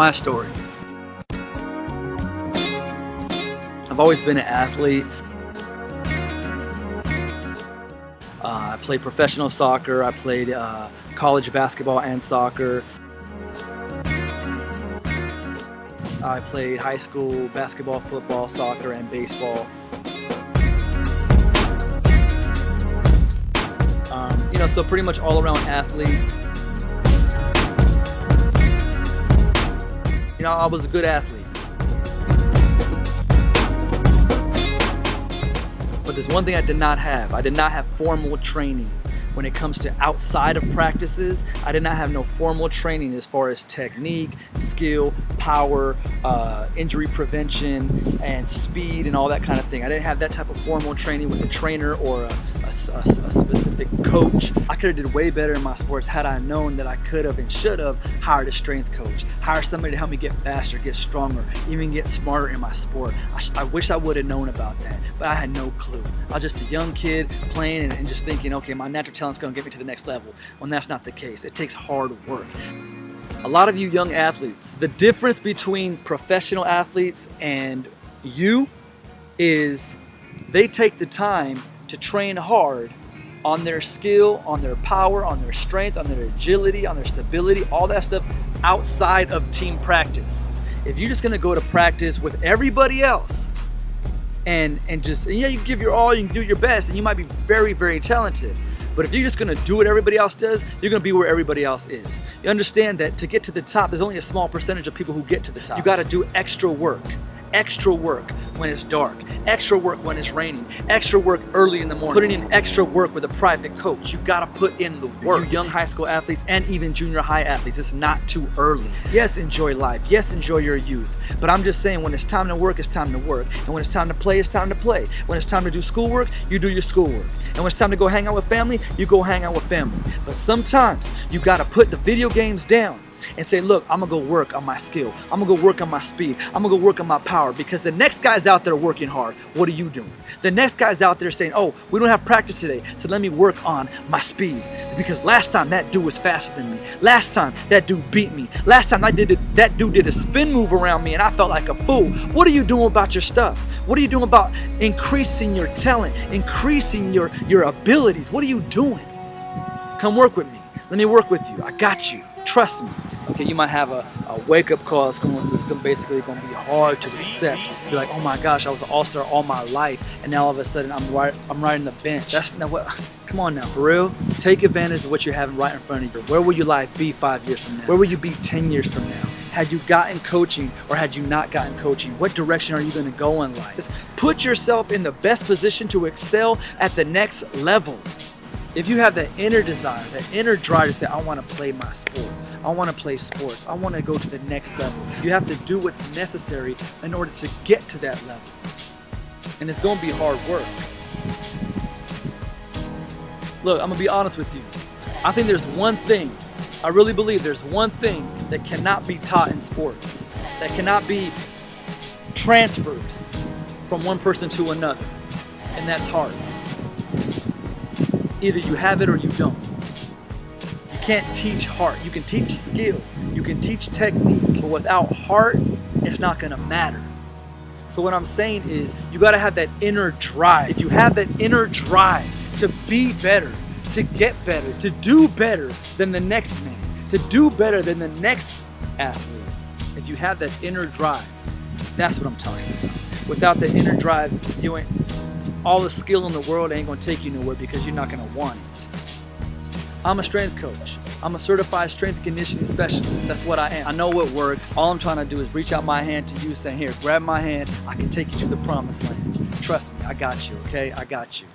My story. I've always been an athlete. I played professional soccer. I played college basketball and soccer. I played high school basketball, football, soccer, and baseball. So pretty much all around athlete. I was a good athlete. But there's one thing I did not have. I did not have formal training. When it comes to outside of practices, I did not have no formal training as far as technique, skill, power, injury prevention, and speed and all that kind of thing. I didn't have that type of formal training with a trainer or a specific coach. I could have did way better in my sports had I known that I could have and should have hired a strength coach, hire somebody to help me get faster, get stronger, even get smarter in my sport. I wish I would have known about that, but I had no clue. I was just a young kid playing and just thinking, okay, my natural talent's gonna get me to the next level, when that's not the case. It takes hard work. A lot of you young athletes, the difference between professional athletes and you is they take the time to train hard on their skill, on their power, on their strength, on their agility, on their stability, all that stuff outside of team practice. If you're just gonna go to practice with everybody else and you give your all, you can do your best, and you might be very, very talented. But if you're just gonna do what everybody else does, you're gonna be where everybody else is. You understand that to get to the top, there's only a small percentage of people who get to the top. You gotta do extra work when it's dark, extra work when it's raining, extra work early in the morning, putting in extra work with a private coach. You gotta put in the work. You young high school athletes and even junior high athletes, it's not too early. Yes, enjoy life. Yes, enjoy your youth. But I'm just saying, when it's time to work, it's time to work. And when it's time to play, it's time to play. When it's time to do schoolwork, you do your schoolwork. And when it's time to go hang out with family, you go hang out with family. But sometimes you gotta put the video games down and say, look, I'm gonna go work on my skill. I'm gonna go work on my speed. I'm gonna go work on my power, because the next guy's out there working hard. What are you doing? The next guy's out there saying, oh, we don't have practice today, so let me work on my speed. Because last time that dude was faster than me. Last time that dude beat me. Last time that dude did a spin move around me and I felt like a fool. What are you doing about your stuff? What are you doing about increasing your talent, increasing your abilities? What are you doing? Come work with me. Let me work with you. I got you. Trust me. Okay, you might have a wake-up call that's basically going to be hard to accept. You're like, oh my gosh, I was an all-star all my life, and now all of a sudden I'm riding the bench. That's not what. Come on now, for real. Take advantage of what you're having right in front of you. Where will your life be 5 years from now? Where will you be 10 years from now? Had you gotten coaching or had you not gotten coaching? What direction are you going to go in life? Just put yourself in the best position to excel at the next level. If you have that inner desire, that inner drive to say, I want to play my sport, I want to play sports, I want to go to the next level, you have to do what's necessary in order to get to that level. And it's going to be hard work. Look, I'm going to be honest with you. I think there's one thing, I really believe there's one thing that cannot be taught in sports, that cannot be transferred from one person to another, and that's heart. Either you have it or you don't. You can't teach heart. You can teach skill. You can teach technique. But without heart, it's not going to matter. So what I'm saying is, you got to have that inner drive. If you have that inner drive to be better, to get better, to do better than the next man, to do better than the next athlete, if you have that inner drive, that's what I'm talking about. Without the inner drive, all the skill in the world ain't gonna take you nowhere, because you're not gonna want it. I'm a strength coach. I'm a certified strength and conditioning specialist. That's what I am. I know what works. All I'm trying to do is reach out my hand to you, saying, here, grab my hand. I can take you to the promised land. Trust me, I got you, okay? I got you.